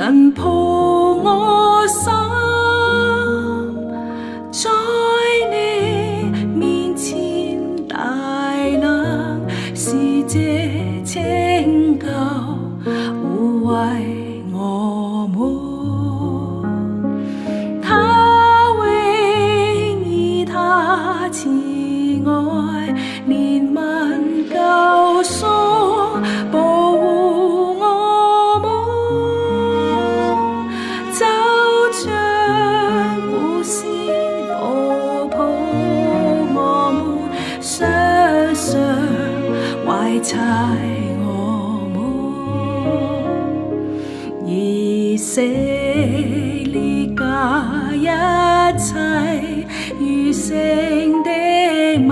能抱我心，在你面前大能是這拯救護衛我們，他永以他慈愛憐憫救贖保護我們，就像故事保抱我們，雙雙懷搋我們，以色列家一切餘剩的民，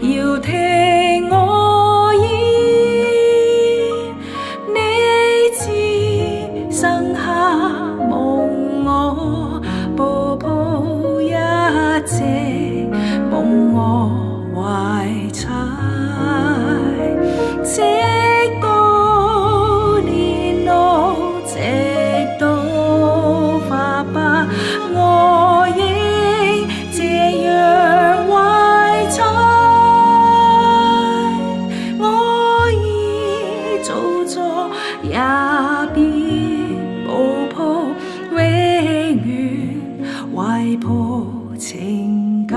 要聽我言，你自生下蒙我保抱一直蒙我懷搋，直到年老，直到發白，我應這樣懷搋。我已造作也必保抱，永遠懷抱拯救。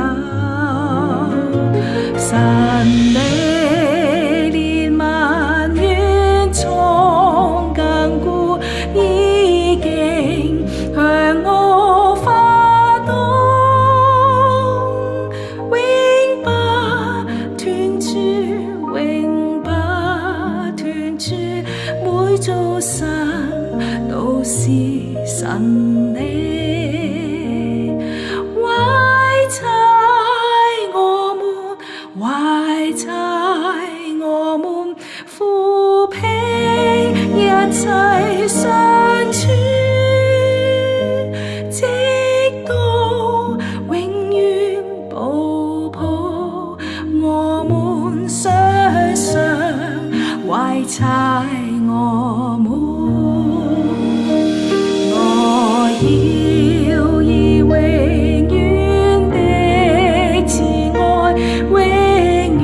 神你憐憫遠從亙古，已經向我發動，永不斷絕，永不斷絕，每早晨都是神你懷搋我們，懷搋我們，撫平一切傷處，直到永遠保抱我們，雙雙懷搋我們。我要以永遠的慈愛，永遠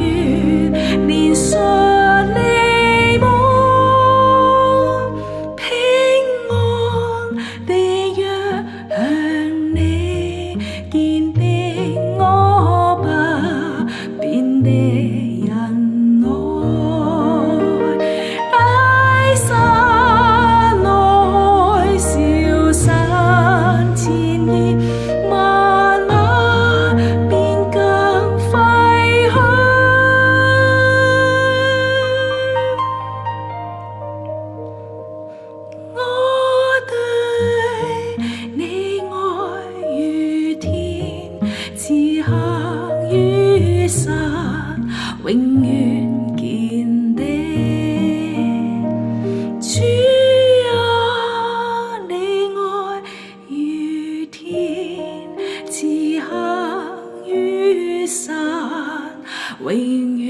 憐恤你們，平安地約向你堅定我不變的仁愛，大山內消散前言，萬馬變更廢去。我對你愛如天，慈行如山，永遠堅定。主啊，你愛如天，慈行如山，永遠